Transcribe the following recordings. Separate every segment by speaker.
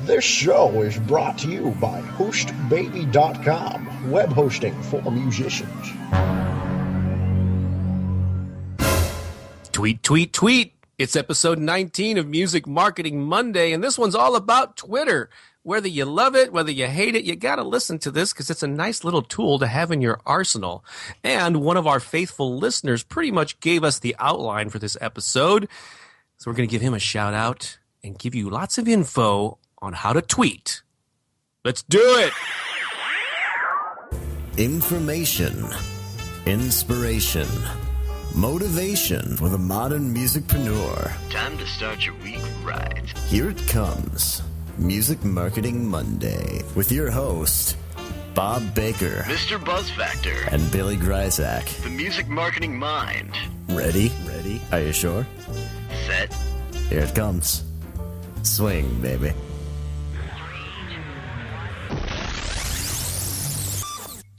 Speaker 1: This show is brought to you by HostBaby.com, web hosting for musicians.
Speaker 2: Tweet, tweet, tweet. It's episode 19 of Music Marketing Monday, and this one's all about Twitter. Whether you love it, whether you hate it, you got to listen to this because it's a nice little tool to have in your arsenal. And one of our faithful listeners pretty much gave us the outline for this episode. So we're going to give him a shout out and give you lots of info on how to tweet. Let's do it.
Speaker 3: Information, inspiration, motivation for the modern musicpreneur.
Speaker 4: Time to start your week right.
Speaker 3: Here it comes. Music Marketing Monday with your host, Bob Baker,
Speaker 4: Mr. Buzz Factor,
Speaker 3: and Billy Gryzak.
Speaker 4: the music marketing mind.
Speaker 3: Ready? Are you sure?
Speaker 4: Set.
Speaker 3: Here it comes. Swing, baby.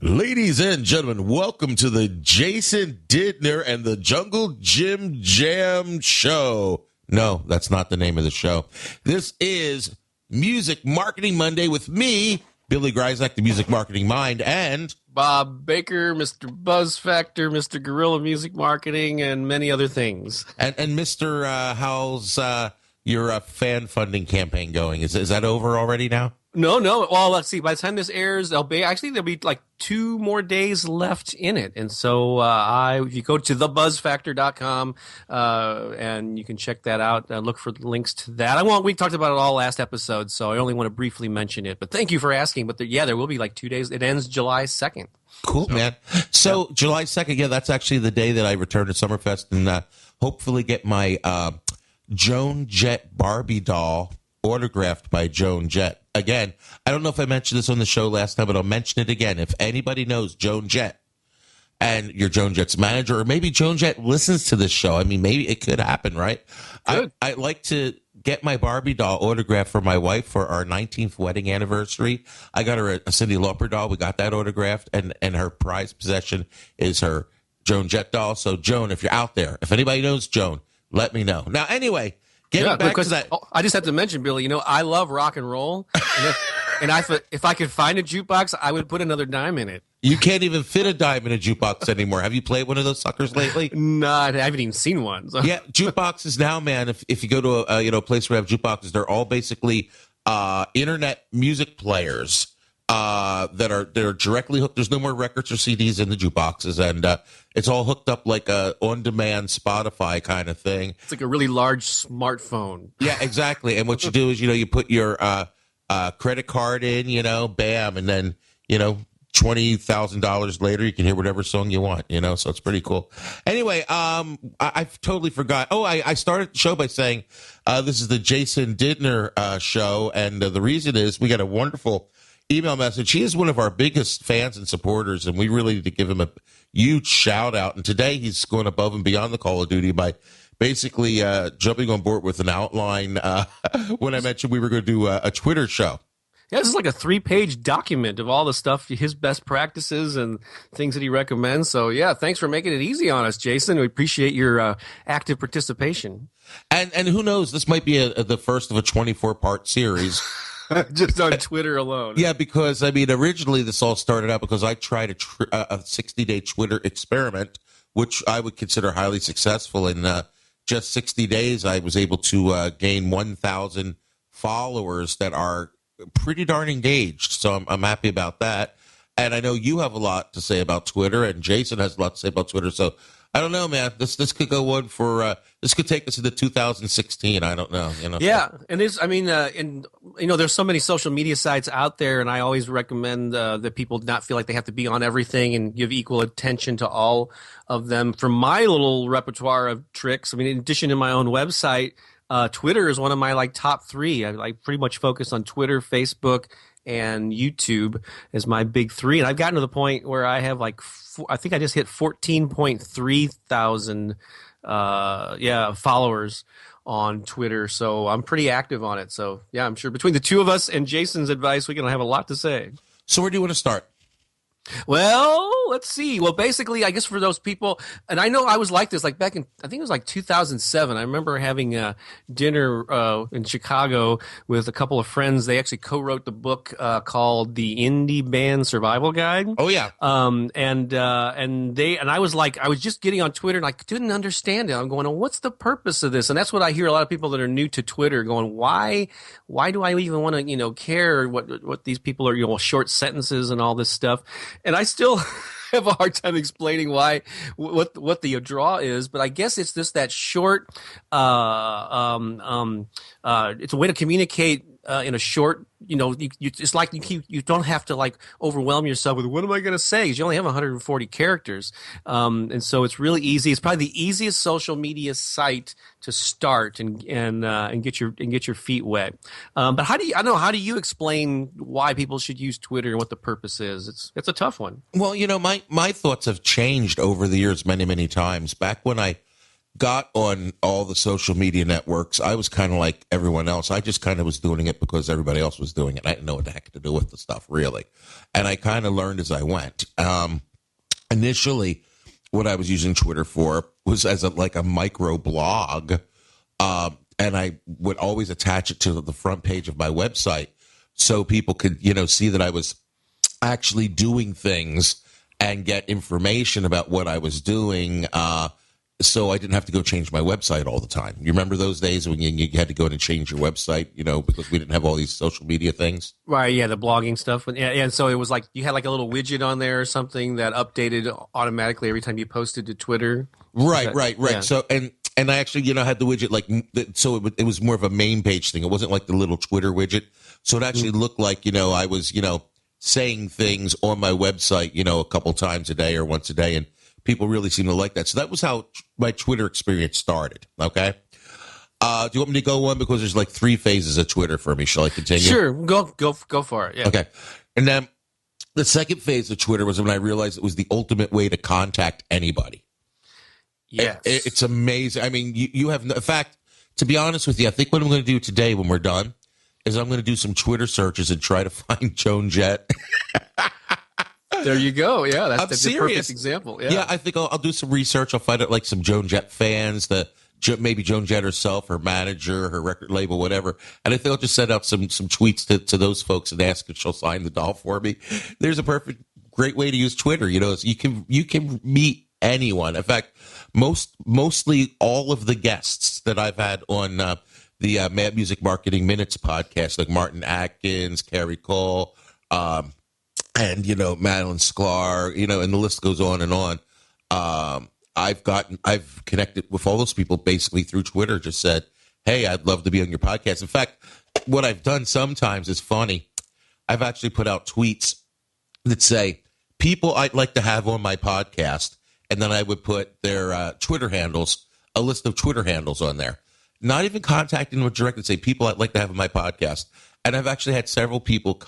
Speaker 5: Ladies and gentlemen, welcome to the Jason Didner and the Jungle Jim Jam Show. No, that's not the name of the show. This is Music Marketing Monday with me, Billy Gryzak, the Music Marketing Mind, and
Speaker 2: Bob Baker, Mr. Buzz Factor, Mr. Guerrilla Music Marketing, and many other things.
Speaker 5: and Mr. How's your fan funding campaign going? Is that over already now?
Speaker 2: No. Well, let's see. By the time this airs, there'll be like 2 more days left in it. And so if you go to thebuzzfactor.com and you can check that out, look for the links to that. We talked about it all last episode, so I only want to briefly mention it. But thank you for asking. But there will be like 2 days. It ends July 2nd.
Speaker 5: Cool, man. So July 2nd, yeah, that's actually the day that I return to Summerfest and hopefully get my Joan Jett Barbie doll autographed by Joan Jett. Again, I don't know if I mentioned this on the show last time, but I'll mention it again. If anybody knows Joan Jett and you're Joan Jett's manager, or maybe Joan Jett listens to this show, I mean, maybe it could happen, right? I'd like to get my Barbie doll autographed for my wife for our 19th wedding anniversary. I got her a Cyndi Lauper doll. We got that autographed, and her prized possession is her Joan Jett doll. So, Joan, if you're out there, if anybody knows Joan, let me know. Now, anyway, getting back to that.
Speaker 2: I just have to mention, Billy, I love rock and roll. And if I could find a jukebox, I would put another dime in it.
Speaker 5: You can't even fit a dime in a jukebox anymore. Have you played one of those suckers lately?
Speaker 2: No, I haven't even seen one. So. Yeah,
Speaker 5: jukeboxes now, man. If you go to a place where they have jukeboxes, they're all basically internet music players that are directly hooked. There's no more records or CDs in the jukeboxes, and it's all hooked up like a on-demand Spotify kind of thing.
Speaker 2: It's like a really large smartphone.
Speaker 5: Yeah, exactly. And what you do is, you put your credit card in, bam, and then, $20,000 later, you can hear whatever song you want, so it's pretty cool. Anyway, I totally forgot. Oh, I started the show by saying this is the Jason Didner show, and the reason is we got a wonderful email message. He is one of our biggest fans and supporters, and we really need to give him a huge shout out. And today he's going above and beyond the Call of Duty by basically jumping on board with an outline when I mentioned we were going to do a Twitter show.
Speaker 2: Yeah, this is like a 3-page document of all the stuff, his best practices and things that he recommends. So, yeah, thanks for making it easy on us, Jason. We appreciate your active participation.
Speaker 5: And who knows, this might be the first of a 24-part series.
Speaker 2: Just on Twitter alone.
Speaker 5: Yeah, because, originally this all started out because I tried a 60-day Twitter experiment, which I would consider highly successful. In just 60 days, I was able to gain 1,000 followers that are pretty darn engaged. So I'm happy about that. And I know you have a lot to say about Twitter, and Jason has a lot to say about Twitter. So I don't know, man. This could go on for this could take us into 2016. I don't know.
Speaker 2: Yeah, and there's there's so many social media sites out there, and I always recommend that people not feel like they have to be on everything and give equal attention to all of them. For my little repertoire of tricks, in addition to my own website, Twitter is one of my top 3. I pretty much focus on Twitter, Facebook, and YouTube as my big 3. And I've gotten to the point where I have I think I just hit 14.3 thousand followers on Twitter. So I'm pretty active on it. So yeah, I'm sure between the two of us and Jason's advice, we can have a lot to say.
Speaker 5: So where do you want to start?
Speaker 2: Well, let's see. Well, basically, I guess for those people, and I know I was like this, like back in, I think it was like 2007. I remember having dinner in Chicago with a couple of friends. They actually co-wrote the book called The Indie Band Survival Guide.
Speaker 5: Oh yeah.
Speaker 2: And I was like, I was just getting on Twitter and I didn't understand it. I'm going, well, what's the purpose of this? And that's what I hear a lot of people that are new to Twitter going, why do I even want to, care what these people are, short sentences and all this stuff. And I still have a hard time explaining what the draw is, but I guess it's just that short, it's a way to communicate in a short, it's like you don't have to like overwhelm yourself with what am I going to say? Because you only have 140 characters, and so it's really easy. It's probably the easiest social media site to start and get your feet wet. But how do you explain why people should use Twitter and what the purpose is? It's a tough one.
Speaker 5: Well, my thoughts have changed over the years many, many times. Back when I got on all the social media networks, I was kind of like everyone else. I just kind of was doing it because everybody else was doing it. I didn't know what the heck to do with the stuff, really. And I kind of learned as I went. Initially, what I was using Twitter for was as a micro blog. And I would always attach it to the front page of my website so people could, see that I was actually doing things and get information about what I was doing, so I didn't have to go change my website all the time. You remember those days when you had to go in and change your website, because we didn't have all these social media things?
Speaker 2: Right, yeah, the blogging stuff. And so it was like you had like a little widget on there or something that updated automatically every time you posted to Twitter.
Speaker 5: Right.
Speaker 2: Yeah.
Speaker 5: So, and I actually, had the widget so it was more of a main page thing. It wasn't like the little Twitter widget. So it actually looked like, I was, saying things on my website, a couple times a day or once a day. And people really seem to like that. So that was how my Twitter experience started. Okay. Do you want me to go on? Because there's like 3 phases of Twitter for me. Shall I continue?
Speaker 2: Sure. Go for it. Yeah.
Speaker 5: Okay. And then the second phase of Twitter was when I realized it was the ultimate way to contact anybody.
Speaker 2: Yes.
Speaker 5: It's amazing. I mean, you have, in fact, to be honest with you, I think what I'm going to do today when we're done is I'm going to do some Twitter searches and try to find Joan Jett.
Speaker 2: There you go. Yeah, that's a
Speaker 5: serious.
Speaker 2: perfect example.
Speaker 5: Yeah, I think I'll do some research. I'll find out like some Joan Jett fans, maybe Joan Jett herself, her manager, her record label, whatever. And I think I'll just send out some tweets to those folks and ask if she'll sign the doll for me. There's a great way to use Twitter. You can meet anyone. In fact, mostly all of the guests that I've had on the Mad Music Marketing Minutes podcast, like Martin Atkins, Carrie Cole, and Madeline Sklar, and the list goes on and on. I've connected with all those people basically through Twitter. Just said, hey, I'd love to be on your podcast. In fact, what I've done sometimes is funny. I've actually put out tweets that say people I'd like to have on my podcast, and then I would put their Twitter handles, a list of Twitter handles on there. Not even contacting them directly, say people I'd like to have on my podcast. And I've actually had several people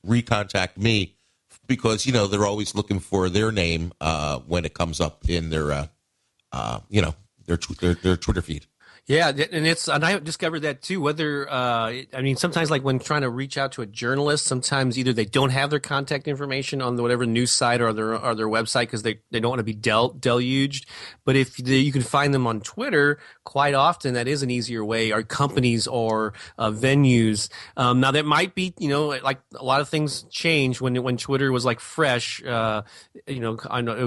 Speaker 5: recontact me because, they're always looking for their name when it comes up in their, their Twitter feed.
Speaker 2: Yeah, and I discovered that too. Whether sometimes like when trying to reach out to a journalist, sometimes either they don't have their contact information on whatever news site or their website because they don't want to be deluged. But if you can find them on Twitter, quite often that is an easier way. Or companies or venues. Now that might be like a lot of things change when Twitter was like fresh. I know it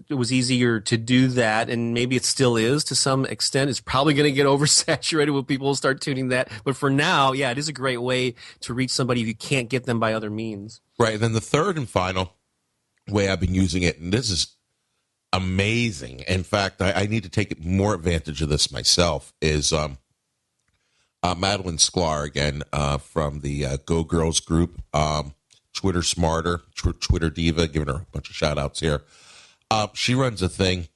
Speaker 2: was easier to do that, and maybe it still is to some extent. It's probably going to get oversaturated when people start tuning that. But for now, yeah, it is a great way to reach somebody if you can't get them by other means.
Speaker 5: Right. And then the third and final way I've been using it, and this is amazing. In fact, I need to take more advantage of this myself, is Madeline Sklar, again, from the Go Girls group, Twitter Smarter, Twitter Diva, giving her a bunch of shout-outs here. She runs a thing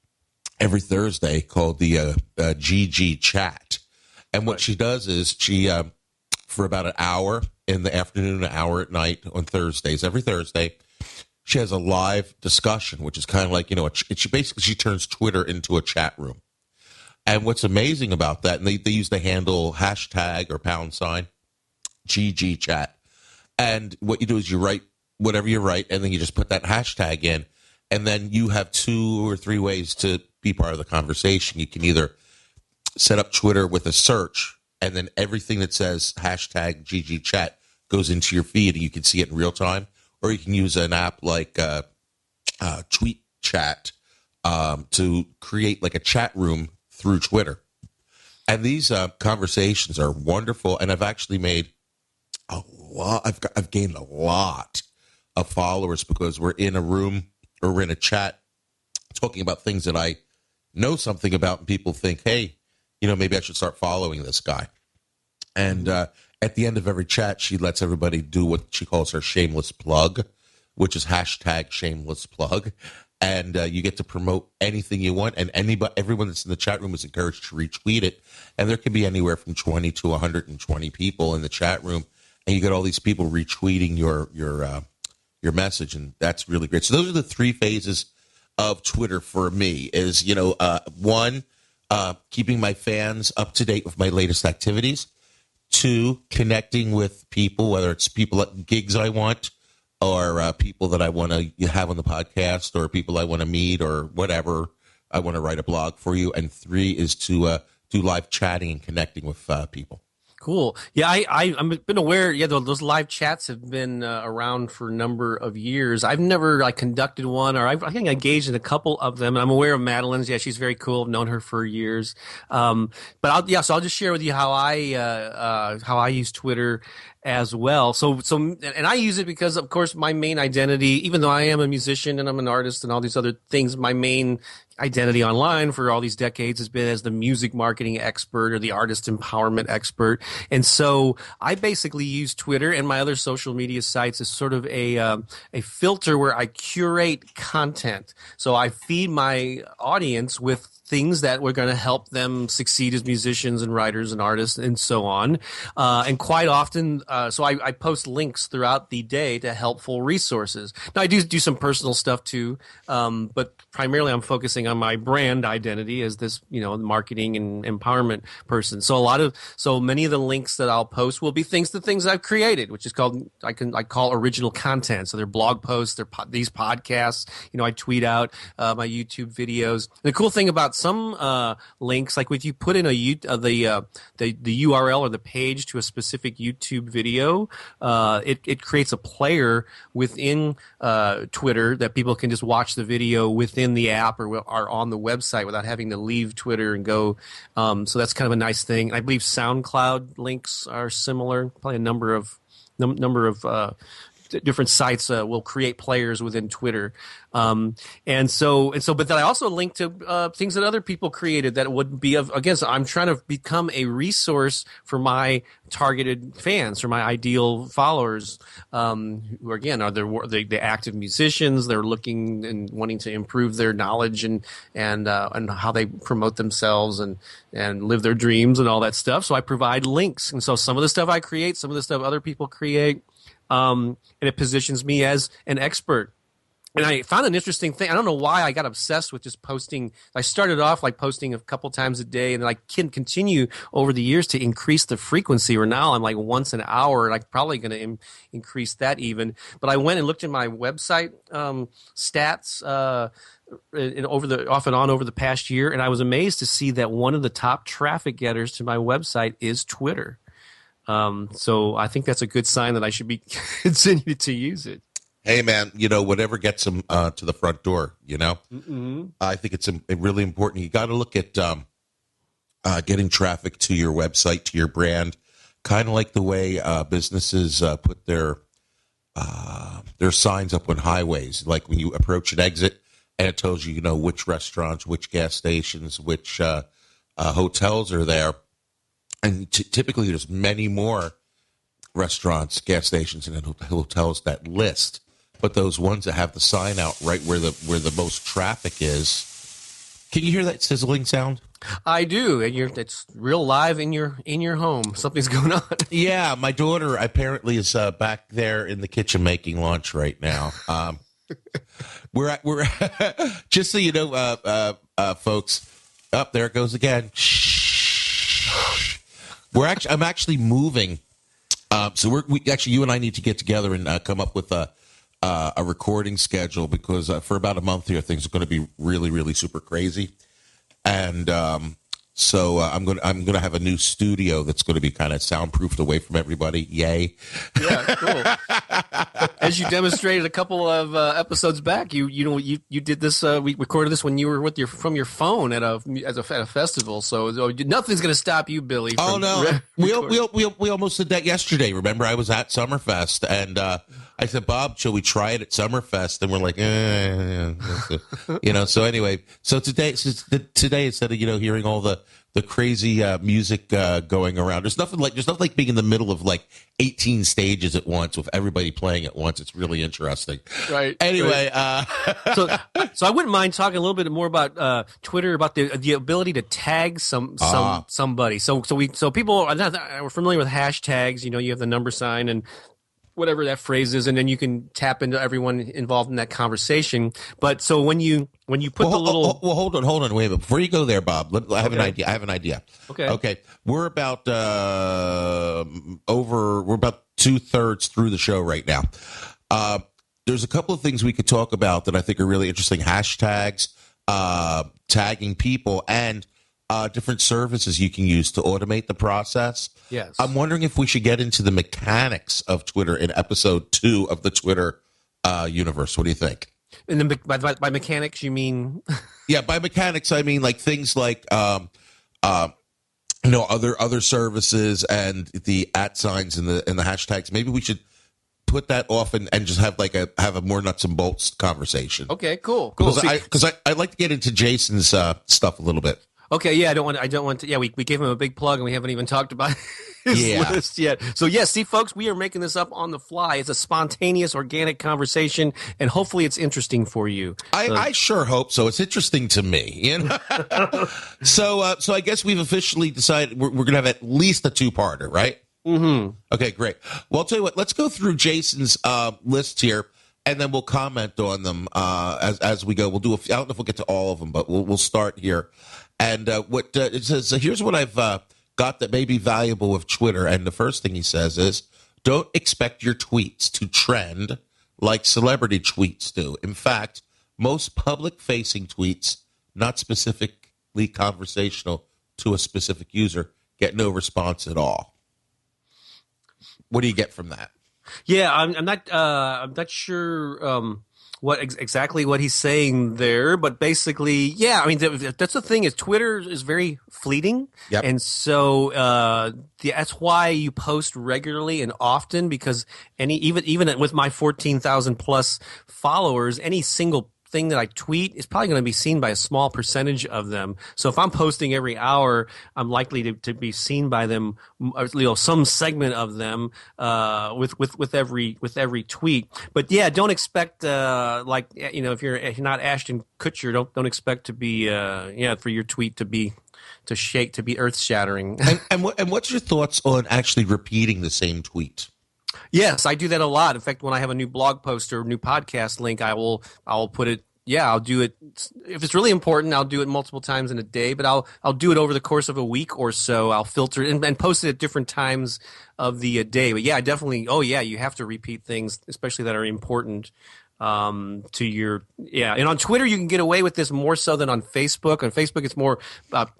Speaker 5: every Thursday called the GG Chat. And what she does is she, for about an hour in the afternoon, an hour at night on Thursdays, every Thursday, she has a live discussion, which is kind of like, she turns Twitter into a chat room. And what's amazing about that, and they use the handle hashtag or # GG Chat. And what you do is you write whatever you write, and then you just put that hashtag in. and then you have 2 or 3 ways to be part of the conversation. You can either set up Twitter with a search, and then everything that says hashtag GGChat goes into your feed, and you can see it in real time. Or you can use an app like Tweet Chat to create like a chat room through Twitter. And these conversations are wonderful, and I've actually made a lot. I've gained a lot of followers because we're in a room or we're in a chat talking about things that I know something about, and people think, hey, maybe I should start following this guy. And at the end of every chat, she lets everybody do what she calls her shameless plug, which is hashtag shameless plug. And you get to promote anything you want, and everyone that's in the chat room is encouraged to retweet it. And there can be anywhere from 20 to 120 people in the chat room, and you get all these people retweeting your message, and that's really great. So those are the 3 phases of Twitter for me. Is one, keeping my fans up to date with my latest activities. 2, connecting with people, whether it's people at gigs I want, or people that I want to have on the podcast, or people I want to meet, or whatever. I want to write a blog for you. And 3 is to do live chatting and connecting with people.
Speaker 2: Cool. Yeah, I've been aware. Yeah, those live chats have been around for a number of years. I've never conducted one, or I think I engaged in a couple of them. And I'm aware of Madeline's. Yeah, she's very cool. I've known her for years. But I'll just share with you how I use Twitter as well. So, and I use it because, of course, my main identity, even though I am a musician and I'm an artist and all these other things, my main identity online for all these decades has been as the music marketing expert or the artist empowerment expert. And so I basically use Twitter and my other social media sites as sort of a filter where I curate content. So I feed my audience with things that were going to help them succeed as musicians and writers and artists and so on. And quite often, so I post links throughout the day to helpful resources. Now, I do some personal stuff too, but primarily I'm focusing on my brand identity as this, marketing and empowerment person. So many of the links that I'll post will be things I've created, which is called, I call original content. So they're blog posts, they're these podcasts, I tweet out my YouTube videos. The cool thing about some links, like if you put in the URL or the page to a specific YouTube video, it creates a player within Twitter that people can just watch the video within the app or are on the website without having to leave Twitter and go. So that's kind of a nice thing. I believe SoundCloud links are similar. Probably a number of different sites will create players within Twitter. But then I also link to things that other people created that would be so I'm trying to become a resource for my targeted fans, for my ideal followers, who again are the active musicians. They're looking and wanting to improve their knowledge and how they promote themselves and live their dreams and all that stuff. So I provide links. And so some of the stuff I create, some of the stuff other people create, and it positions me as an expert. And I found an interesting thing. I don't know why I got obsessed with just posting. I started off posting a couple times a day, and I can continue over the years to increase the frequency. Where now I'm once an hour, and I'm probably going to increase that even. But I went and looked at my website stats over the past year, and I was amazed to see that one of the top traffic getters to my website is Twitter. So I think that's a good sign that I should be continue to use it.
Speaker 5: Hey, man, whatever gets them to the front door, Mm-hmm. I think it's really important. You got to look at getting traffic to your website, to your brand, kind of like the way businesses put their signs up on highways. Like when you approach an exit and it tells you, which restaurants, which gas stations, which hotels are there. And typically there's many more restaurants, gas stations, and hotels that list. But those ones that have the sign out right where the most traffic is. Can you hear that sizzling sound?
Speaker 2: I do, and it's real live in your home. Something's going on.
Speaker 5: Yeah, my daughter apparently is back there in the kitchen making lunch right now. We're just so you know, folks. Up there it goes again. I'm actually moving. So we you and I need to get together and come up with a recording schedule because for about a month here, things are going to be really, really super crazy. And so I'm gonna have a new studio that's going to be kind of soundproofed away from everybody. Yay!
Speaker 2: Yeah, cool. As you demonstrated a couple of episodes back, you did this. We recorded this when you were from your phone at a festival. So nothing's going to stop you, Billy.
Speaker 5: Oh no, we almost did that yesterday. Remember, I was at Summerfest and I said, Bob, shall we try it at Summerfest? And we're like, So anyway, so today instead of hearing all the crazy music going around, there's nothing like being in the middle of like 18 stages at once with everybody playing at once. It's really interesting.
Speaker 2: Right.
Speaker 5: Anyway,
Speaker 2: so I wouldn't mind talking a little bit more about Twitter, about the ability to tag somebody. So people are familiar with hashtags. You have the number sign and whatever that phrase is, and then you can tap into everyone involved in that conversation. But so when you put
Speaker 5: hold on, wait a minute. Before you go there, Bob, I have an idea. Okay. We're about we're about 2/3 through the show right now. There's a couple of things we could talk about that I think are really interesting. Hashtags, tagging people, and different services you can use to automate the process.
Speaker 2: Yes.
Speaker 5: I'm wondering if we should get into the mechanics of Twitter in episode 2 of the Twitter universe. What do you think?
Speaker 2: And by mechanics, you mean?
Speaker 5: Yeah, by mechanics, I mean like things like other services and the @ signs and the hashtags. Maybe we should put that off and just have a more nuts and bolts conversation.
Speaker 2: Okay, cool.
Speaker 5: Because I'd like to get into Jason's stuff a little bit.
Speaker 2: Okay, yeah, I don't want to. Yeah, we gave him a big plug, and we haven't even talked about his list yet. So, see, folks, we are making this up on the fly. It's a spontaneous, organic conversation, and hopefully, it's interesting for you.
Speaker 5: I sure hope so. It's interesting to me. So I guess we've officially decided we're going to have at least a 2-parter, right?
Speaker 2: Mm-hmm.
Speaker 5: Okay, great. Well, I'll tell you what. Let's go through Jason's list here, and then we'll comment on them as we go. We'll do. I don't know if we'll get to all of them, but we'll start here. And what it says, here's what I've got that may be valuable with Twitter. And the first thing he says is, don't expect your tweets to trend like celebrity tweets do. In fact, most public-facing tweets, not specifically conversational to a specific user, get no response at all. What do you get from that?
Speaker 2: Yeah, I'm not sure exactly what he's saying there, but basically, yeah. I mean, that's the thing is Twitter is very fleeting, and so that's why you post regularly and often, because even with my 14,000 plus followers, any single thing that I tweet is probably going to be seen by a small percentage of them. So if I'm posting every hour, I'm likely to be seen by them, some segment of them, with every tweet. But yeah, don't expect, if you're not Ashton Kutcher, don't expect to be, for your tweet to be earth shattering.
Speaker 5: And what's your thoughts on actually repeating the same tweet?
Speaker 2: Yes, I do that a lot. In fact, when I have a new blog post or new podcast link, I'll put it. Yeah, I'll do it. If it's really important, I'll do it multiple times in a day, but I'll do it over the course of a week or so. I'll filter it and post it at different times of the day. But yeah, definitely. Oh yeah, you have to repeat things, especially that are important to your. Yeah, and on Twitter you can get away with this more so than on Facebook. On Facebook, it's more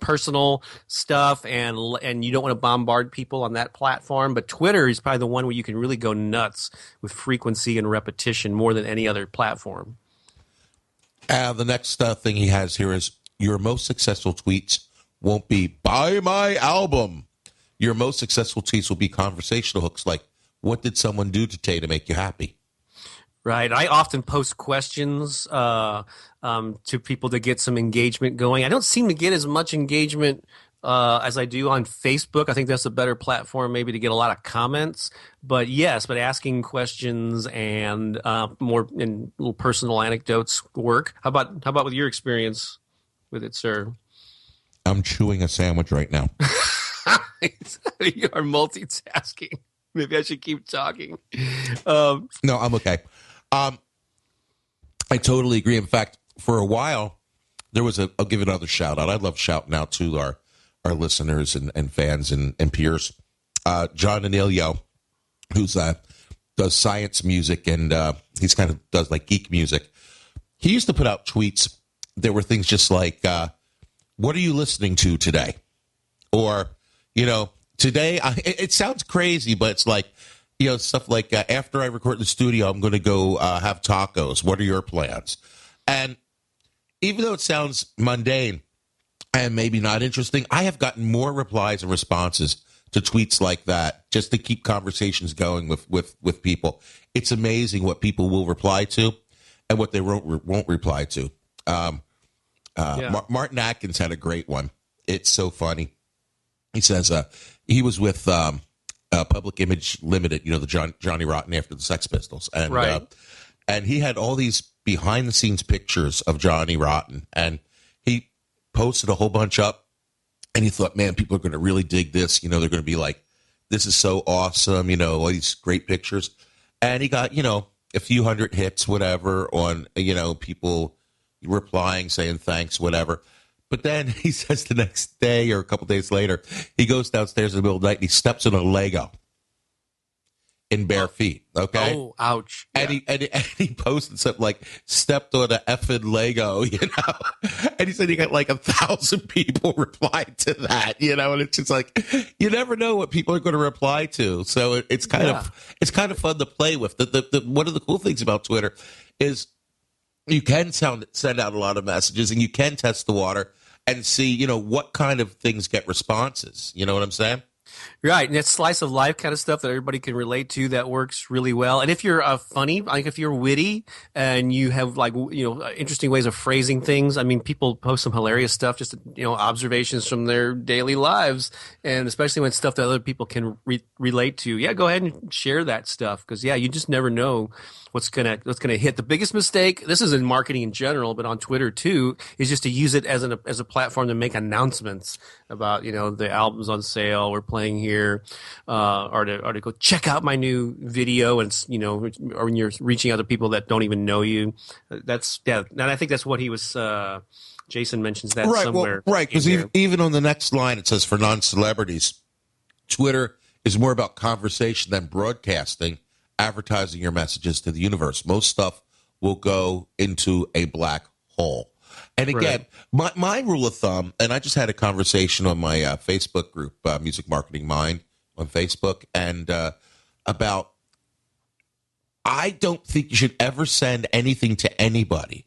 Speaker 2: personal stuff, and you don't want to bombard people on that platform. But Twitter is probably the one where you can really go nuts with frequency and repetition more than any other platform.
Speaker 5: The next thing he has here is your most successful tweets won't be buy my album. Your most successful tweets will be conversational hooks like, what did someone do today to make you happy?
Speaker 2: Right. I often post questions to people to get some engagement going. I don't seem to get as much engagement as I do on Facebook. I think that's a better platform maybe to get a lot of comments. But yes, asking questions and more in little personal anecdotes work. How about with your experience with it, sir?
Speaker 5: I'm chewing a sandwich right now.
Speaker 2: You are multitasking. Maybe I should keep talking.
Speaker 5: No, I'm okay. I totally agree. In fact, for a while, there was I'll give another shout out. I love shouting out to our listeners and fans and peers. John Anilio, who's the does science music, and he's kind of does like geek music. He used to put out tweets. There were things just like, what are you listening to today? Or, today, it sounds crazy, but it's like, stuff like, after I record in the studio, I'm going to go have tacos. What are your plans? And even though it sounds mundane and maybe not interesting, I have gotten more replies and responses to tweets like that just to keep conversations going with people. It's amazing what people will reply to and what they won't reply to. Martin Atkins had a great one. It's so funny. He says he was with Public Image Limited, the Johnny Rotten after the Sex Pistols. And,
Speaker 2: right.
Speaker 5: And he had all these behind-the-scenes pictures of Johnny Rotten. And he posted a whole bunch up. And he thought, man, people are going to really dig this. They're going to be like, this is so awesome, all these great pictures. And he got, a few hundred hits, whatever, on, people replying, saying thanks, whatever. But then he says the next day or a couple days later, he goes downstairs in the middle of the night and he steps on a Lego in bare feet. Okay.
Speaker 2: Oh, ouch.
Speaker 5: And he posted something like, stepped on a effing Lego, and he said he got like 1,000 people replied to that, and it's just like, you never know what people are going to reply to. So it's kind of fun to play with. The one of the cool things about Twitter is you can send out a lot of messages and you can test the water and see, what kind of things get responses. You know what I'm saying?
Speaker 2: Right, and it's slice of life kind of stuff that everybody can relate to. That works really well. And if you're funny, like if you're witty and you have like interesting ways of phrasing things, I mean, people post some hilarious stuff, just observations from their daily lives, and especially when stuff that other people can relate to. Yeah, go ahead and share that stuff because you just never know what's gonna hit. The biggest mistake, this is in marketing in general, but on Twitter too, is just to use it as a platform to make announcements about the album's on sale, we're playing here, or to go check out my new video, and or when you're reaching out to people that don't even know you. And I think that's what he was. Jason mentions that somewhere.
Speaker 5: Well, right, because even on the next line it says for non-celebrities, Twitter is more about conversation than broadcasting. Advertising your messages to the universe. Most stuff will go into a black hole. And again, my rule of thumb, and I just had a conversation on my Facebook group, Music Marketing Mind on Facebook, and about I don't think you should ever send anything to anybody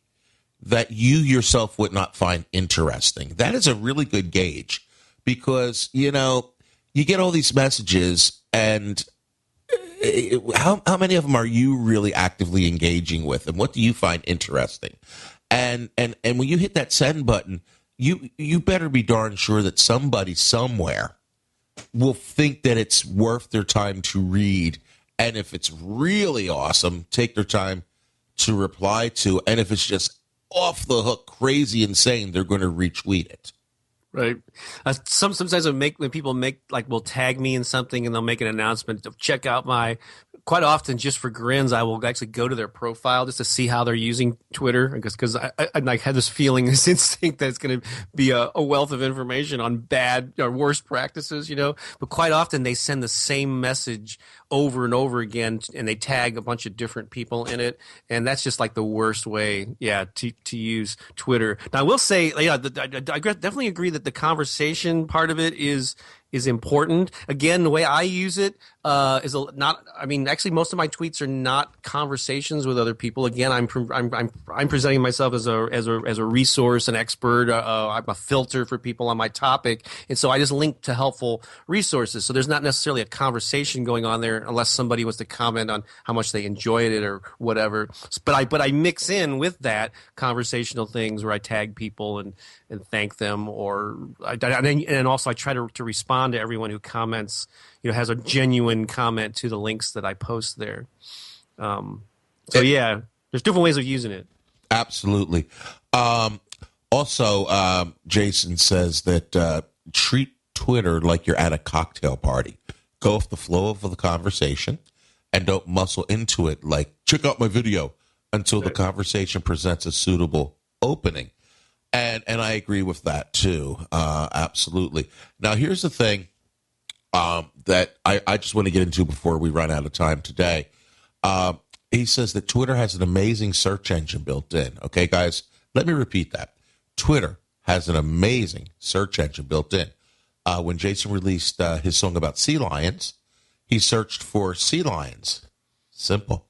Speaker 5: that you yourself would not find interesting. That is a really good gauge because, you get all these messages and how many of them are you really actively engaging with, and what do you find interesting? And when you hit that send button, you better be darn sure that somebody somewhere will think that it's worth their time to read, and if it's really awesome, take their time to reply to, and if it's just off the hook, crazy, insane, they're going to retweet it.
Speaker 2: Right. Sometimes when people will tag me in something and they'll make an announcement to check out quite often just for grins, I will actually go to their profile just to see how they're using Twitter because I had this feeling, this instinct that it's going to be a wealth of information on bad or worst practices, but quite often they send the same message over and over again and they tag a bunch of different people in it. And that's just like the worst way, to use Twitter. Now I will say, I definitely agree that the conversation part of it is important. Again, the way I use it is not. I mean, actually, most of my tweets are not conversations with other people. Again, I'm presenting myself as a resource, an expert. I'm a filter for people on my topic, and so I just link to helpful resources. So there's not necessarily a conversation going on there, unless somebody was to comment on how much they enjoyed it or whatever. But I mix in with that conversational things where I tag people and thank them, and also I try to respond to everyone who comments, has a genuine comment to the links that I post there. There's different ways of using it.
Speaker 5: Absolutely. Also, Jason says that treat Twitter like you're at a cocktail party. Go with the flow of the conversation and don't muscle into it like, check out my video, until the conversation presents a suitable opening. And I agree with that too. Absolutely. Now, here's the thing that I just want to get into before we run out of time today. He says that Twitter has an amazing search engine built in. Okay, guys, let me repeat that. Twitter has an amazing search engine built in. When Jason released his song about sea lions, he searched for sea lions. Simple.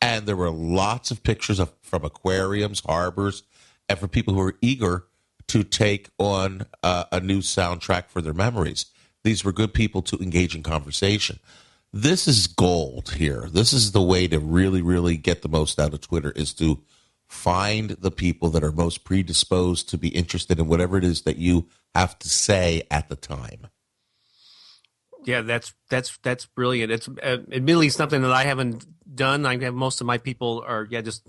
Speaker 5: And there were lots of pictures from aquariums, harbors, and for people who are eager to take on a new soundtrack for their memories. These were good people to engage in conversation. This is gold here. This is the way to really, really get the most out of Twitter, is to find the people that are most predisposed to be interested in whatever it is that you have to say at the time.
Speaker 2: Yeah, that's brilliant. It's admittedly something that I haven't done. I have most of my people are just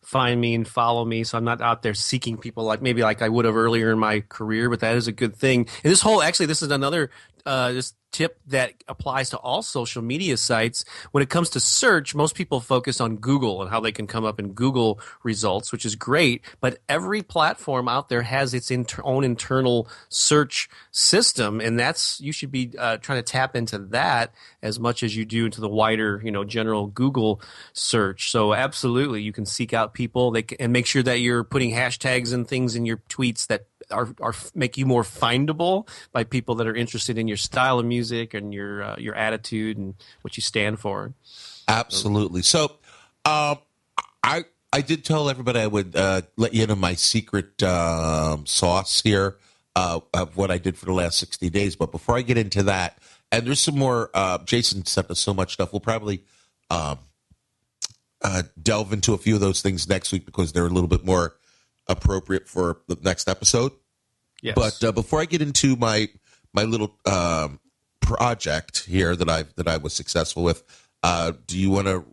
Speaker 2: find me and follow me, so I'm not out there seeking people like I would have earlier in my career. But that is a good thing. And this is another this tip that applies to all social media sites. When it comes to search, most people focus on Google and how they can come up in Google results, which is great. But every platform out there has its own internal search system, and you should be trying to tap into that as much as you do into the wider, general Google search. So absolutely, you can seek out people and make sure that you're putting hashtags and things in your tweets that are make you more findable by people that are interested in your style of music and your attitude and what you stand for.
Speaker 5: Absolutely. So, I did tell everybody I would let you into my secret sauce here of what I did for the last 60 days. But before I get into that, and there's some more, Jason sent us so much stuff. We'll probably delve into a few of those things next week because they're a little bit more appropriate for the next episode.
Speaker 2: Yes.
Speaker 5: But before I get into my little project here that I was successful with, do you want to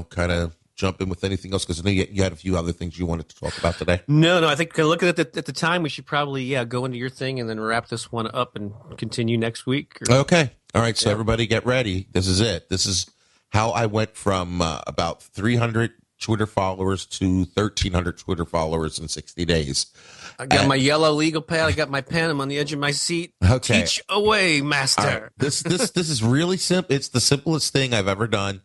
Speaker 5: kind of jump in with anything else? Because I know you had a few other things you wanted to talk about today.
Speaker 2: No. I think looking at the time, we should probably go into your thing and then wrap this one up and continue next week.
Speaker 5: Okay. All right. So everybody get ready. This is it. This is how I went from about 300 Twitter followers to 1,300 Twitter followers in 60 days.
Speaker 2: I got my yellow legal pad. I got my pen. I'm on the edge of my seat.
Speaker 5: Okay.
Speaker 2: Teach away, master.
Speaker 5: Right. This is really simple. It's the simplest thing I've ever done,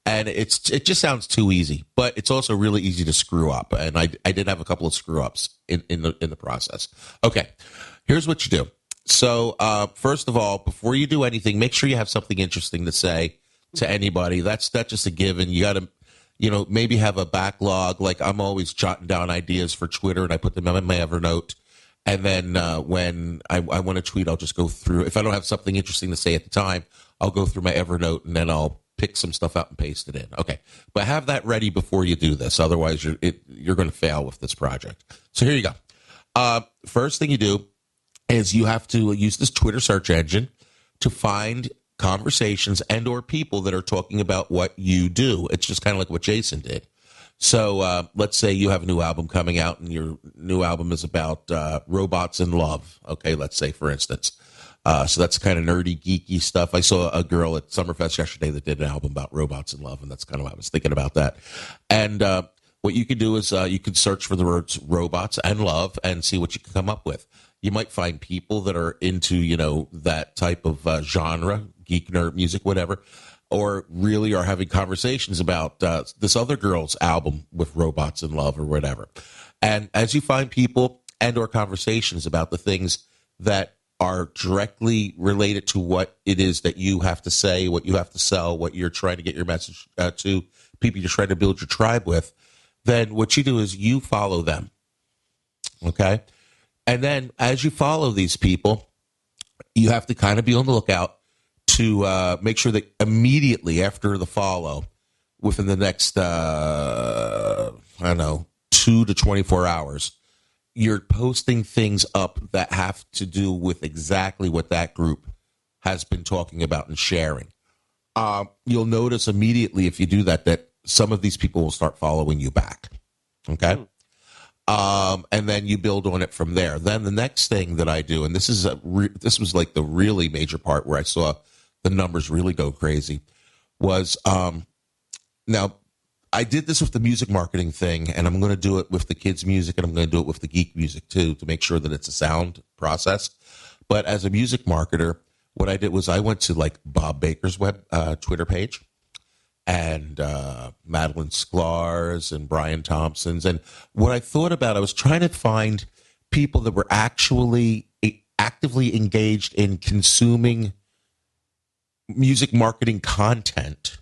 Speaker 5: and it just sounds too easy. But it's also really easy to screw up, and I did have a couple of screw ups in the process. Okay, here's what you do. So first of all, before you do anything, make sure you have something interesting to say to anybody. That's just a given. You got to maybe have a backlog. Like I'm always jotting down ideas for Twitter and I put them in my Evernote. And then when I want to tweet, I'll just go through. If I don't have something interesting to say at the time, I'll go through my Evernote and then I'll pick some stuff out and paste it in. Okay. But have that ready before you do this. Otherwise, you're going to fail with this project. So here you go. First thing you do is you have to use this Twitter search engine to find conversations and or people that are talking about what you do. It's just kind of like what Jason did. So let's say you have a new album coming out and your new album is about robots in love. Okay, let's say, for instance. So that's kind of nerdy, geeky stuff. I saw a girl at Summerfest yesterday that did an album about robots in love, and that's kind of why I was thinking about that. And what you can do is you can search for the words robots and love and see what you can come up with. You might find people that are into, that type of genre, geek, nerd, music, whatever, or really are having conversations about this other girl's album with robots in love or whatever. And as you find people and or conversations about the things that are directly related to what it is that you have to say, what you have to sell, what you're trying to get your message to, people you're trying to build your tribe with, then what you do is you follow them. Okay? And then as you follow these people, you have to kind of be on the lookout to make sure that immediately after the follow, within the next, 2 to 24 hours, you're posting things up that have to do with exactly what that group has been talking about and sharing. You'll notice immediately if you do that some of these people will start following you back. Okay? And then you build on it from there. Then the next thing that I do, and this was like the really major part where I saw the numbers really go crazy, was now I did this with the music marketing thing, and I'm going to do it with the kids' music, and I'm going to do it with the geek music too, to make sure that it's a sound process. But as a music marketer, what I did was I went to like Bob Baker's Twitter page, and Madeline Sklar's and Brian Thompson's. And what I thought about, I was trying to find people that were actually actively engaged in consuming music marketing content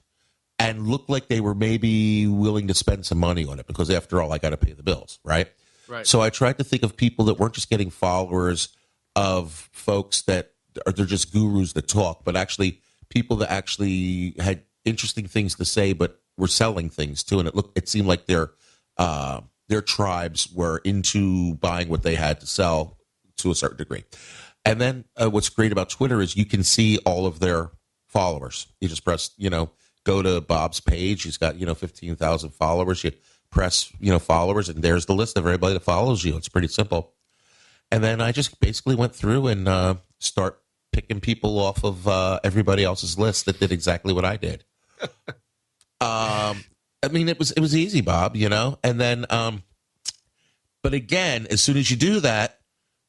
Speaker 5: and looked like they were maybe willing to spend some money on it, because after all, I got to pay the bills, right?
Speaker 2: Right.
Speaker 5: So I tried to think of people that weren't just getting followers of folks that are, they're just gurus that talk, but actually people that actually had interesting things to say, but were selling things too. And it seemed like their tribes were into buying what they had to sell to a certain degree. And then what's great about Twitter is you can see all of their followers. You just press, go to Bob's page. He's got, 15,000 followers. You press, followers, and there's the list of everybody that follows you. It's pretty simple. And then I just basically went through and start picking people off of everybody else's list that did exactly what I did. It was easy, Bob, and then, but again, as soon as you do that,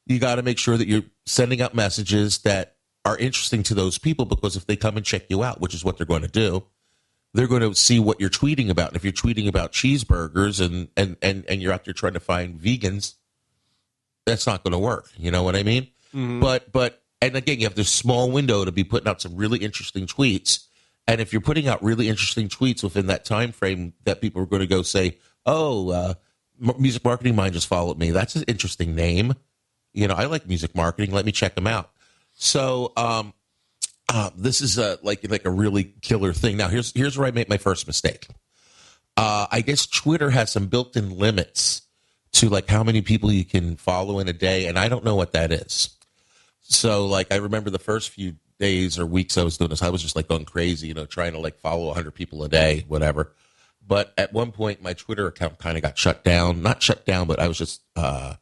Speaker 5: you got to make sure that you're sending out messages that are interesting to those people, because if they come and check you out, which is what they're going to do, they're going to see what you're tweeting about. And if you're tweeting about cheeseburgers and you're out there trying to find vegans, that's not going to work. You know what I mean? Mm-hmm. But and again, you have this small window to be putting out some really interesting tweets. And if you're putting out really interesting tweets within that time frame, that people are going to go say, "Oh, Music Marketing Mind just followed me. That's an interesting name. I like music marketing. Let me check them out." So this is like a really killer thing. Now, here's where I made my first mistake. I guess Twitter has some built-in limits to like how many people you can follow in a day, and I don't know what that is. So like I remember the first few days or weeks I was doing this, I was just like going crazy, trying to like follow 100 people a day, whatever. But at one point, my Twitter account kind of got shut down. Not shut down, but I was just paused.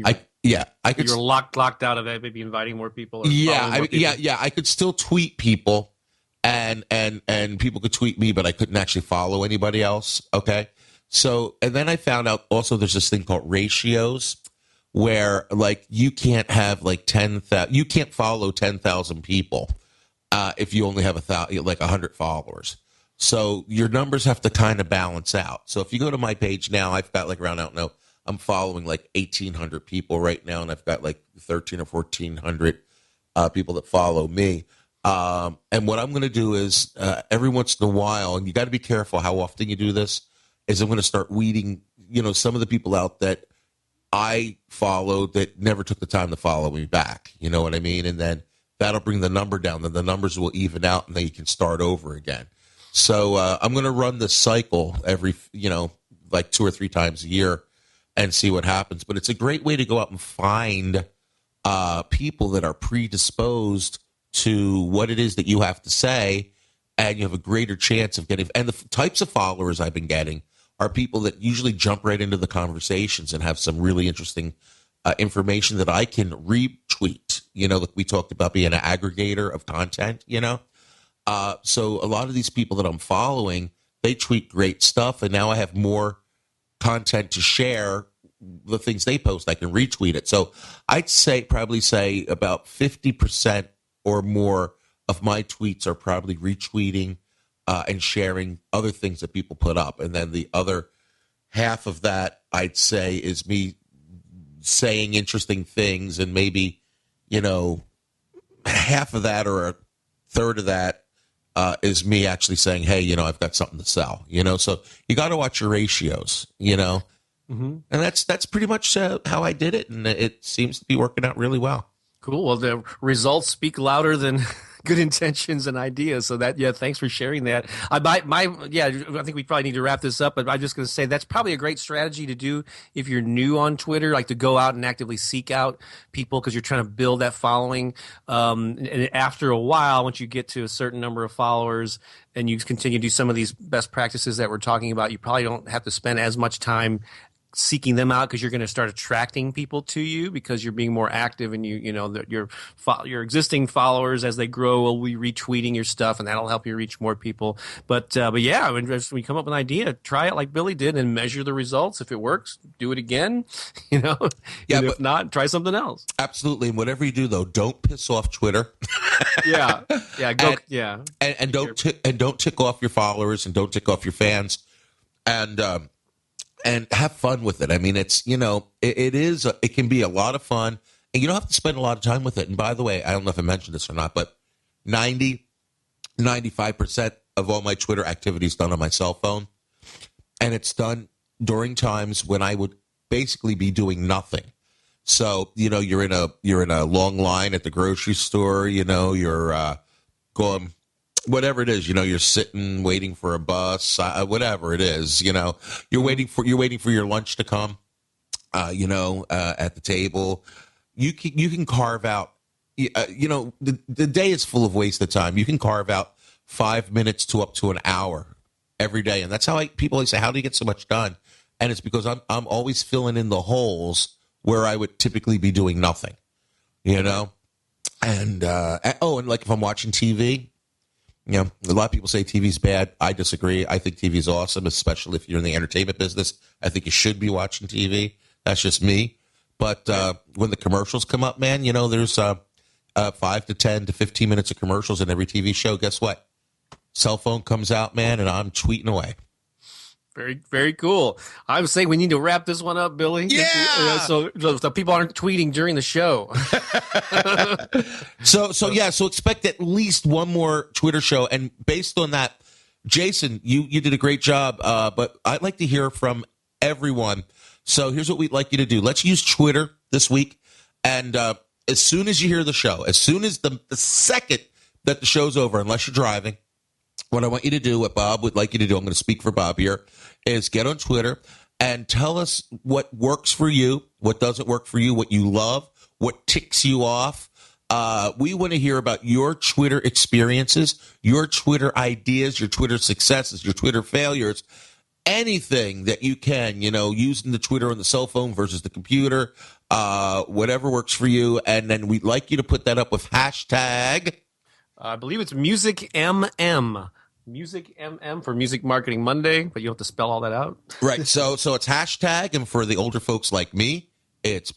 Speaker 5: I could.
Speaker 2: You're locked out of it. Maybe inviting more people. Or
Speaker 5: I could still tweet people, and people could tweet me, but I couldn't actually follow anybody else. Okay, so and then I found out also there's this thing called ratios, where like you can't have like 10,000. You can't follow 10,000 people if you only have 100 followers. So your numbers have to kind of balance out. So if you go to my page now, I've got like around, I don't know, I'm following like 1,800 people right now, and I've got like 1,300 or 1,400 people that follow me. And what I'm going to do is every once in a while, and you got to be careful how often you do this, is I'm going to start weeding, some of the people out that I followed that never took the time to follow me back. You know what I mean? And then that'll bring the number down. Then the numbers will even out, and then you can start over again. So I'm going to run this cycle every, like 2 or 3 times a year and see what happens. But it's a great way to go out and find people that are predisposed to what it is that you have to say, and you have a greater chance of getting. And the types of followers I've been getting are people that usually jump right into the conversations and have some really interesting information that I can retweet. Like we talked about being an aggregator of content, So a lot of these people that I'm following, they tweet great stuff, and now I have more content to share. The things they post, I can retweet it. So I'd probably say about 50% or more of my tweets are probably retweeting and sharing other things that people put up. And then the other half of that, I'd say, is me saying interesting things, and maybe, half of that or a third of that is me actually saying, hey, I've got something to sell, so you got to watch your ratios, Mm-hmm. And that's pretty much how I did it, and it seems to be working out really well.
Speaker 2: Cool. Well, the results speak louder than good intentions and ideas. So thanks for sharing that. I think we probably need to wrap this up, but I'm just going to say that's probably a great strategy to do if you're new on Twitter, like to go out and actively seek out people because you're trying to build that following. And after a while, once you get to a certain number of followers and you continue to do some of these best practices that we're talking about, you probably don't have to spend as much time seeking them out because you're going to start attracting people to you because you're being more active, and your existing followers as they grow will be retweeting your stuff, and that'll help you reach more people. But yeah, when you come up with an idea, try it like Billy did and measure the results. If it works, do it again. Yeah, and if not, try something else.
Speaker 5: Absolutely. And whatever you do, though, don't piss off Twitter.
Speaker 2: Yeah.
Speaker 5: And don't tick off your followers, and don't tick off your fans, and have fun with it. I mean, it's, it can be a lot of fun, and you don't have to spend a lot of time with it. And by the way, I don't know if I mentioned this or not, but 95% of all my Twitter activity is done on my cell phone, and it's done during times when I would basically be doing nothing. So, you're in a long line at the grocery store, you're going, whatever it is, you're sitting, waiting for a bus, whatever it is, you're waiting for your lunch to come, at the table. You can carve out, the day is full of wasted time. You can carve out 5 minutes to up to an hour every day. And that's how people always say, how do you get so much done? And it's because I'm always filling in the holes where I would typically be doing nothing, And and like if I'm watching TV, a lot of people say TV's bad. I disagree. I think TV's awesome, especially if you're in the entertainment business. I think you should be watching TV. That's just me. But when the commercials come up, man, there's 5 to 10 to 15 minutes of commercials in every TV show. Guess what? Cell phone comes out, man, and I'm tweeting away.
Speaker 2: Very, very cool. I was saying we need to wrap this one up, Billy.
Speaker 5: Yeah.
Speaker 2: So people aren't tweeting during the show.
Speaker 5: So expect at least one more Twitter show. And based on that, Jason, you did a great job. But I'd like to hear from everyone. So here's what we'd like you to do. Let's use Twitter this week. And as soon as you hear the show, as soon as the second that the show's over, unless you're driving, what I want you to do, what Bob would like you to do, I'm going to speak for Bob here, is get on Twitter and tell us what works for you, what doesn't work for you, what you love, what ticks you off. We want to hear about your Twitter experiences, your Twitter ideas, your Twitter successes, your Twitter failures, anything that you can, using the Twitter on the cell phone versus the computer, whatever works for you. And then we'd like you to put that up with hashtag.
Speaker 2: I believe it's MusicMM. Music MM for Music Marketing Monday, but you have to spell all that out.
Speaker 5: Right. So it's hashtag, and for the older folks like me, it's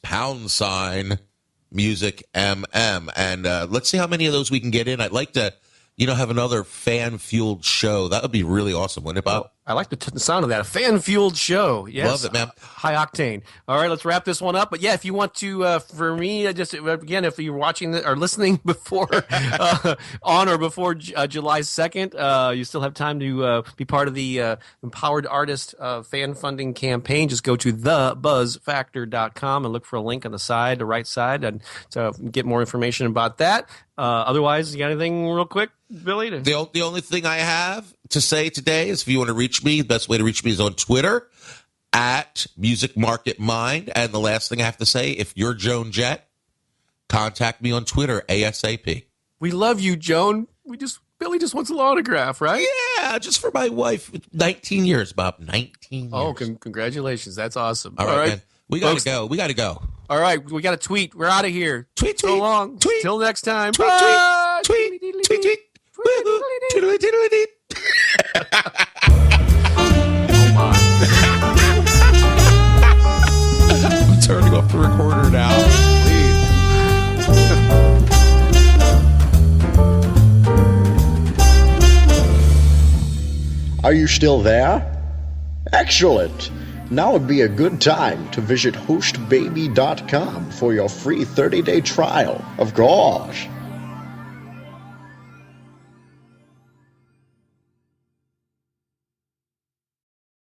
Speaker 5: #Music MM. And let's see how many of those we can get in. I'd like to, have another fan-fueled show. That would be really awesome, wouldn't it, Bob?
Speaker 2: I like the sound of that. A fan-fueled show. Yes.
Speaker 5: Love it, man.
Speaker 2: High octane. All right, let's wrap this one up. But yeah, if you want to, for me, just again, if you're watching or listening before, on or before July 2nd, you still have time to be part of the Empowered Artist fan funding campaign. Just go to thebuzzfactor.com and look for a link on the right side, and to get more information about that. Otherwise, you got anything real quick, Billy?
Speaker 5: The only thing I have to say today is if you want to reach me, the best way to reach me is on Twitter at Music Market Mind. And the last thing I have to say, if you're Joan Jett, contact me on Twitter ASAP.
Speaker 2: We love you, Joan. Billy just wants an autograph, right?
Speaker 5: Yeah, just for my wife. 19 years, Bob. 19 years.
Speaker 2: Oh, congratulations. That's awesome.
Speaker 5: All right, man. We got to go. We got to go.
Speaker 2: All right, we got to tweet. We're out of here.
Speaker 5: Tweet.
Speaker 2: So long.
Speaker 5: Tweet.
Speaker 2: Till next time.
Speaker 5: Tweet.
Speaker 2: Bye.
Speaker 5: Tweet.
Speaker 2: Oh my.
Speaker 5: I'm turning off the recorder now.
Speaker 1: Are you still there? Excellent! Now would be a good time to visit hostbaby.com for your free 30-day trial. Of course.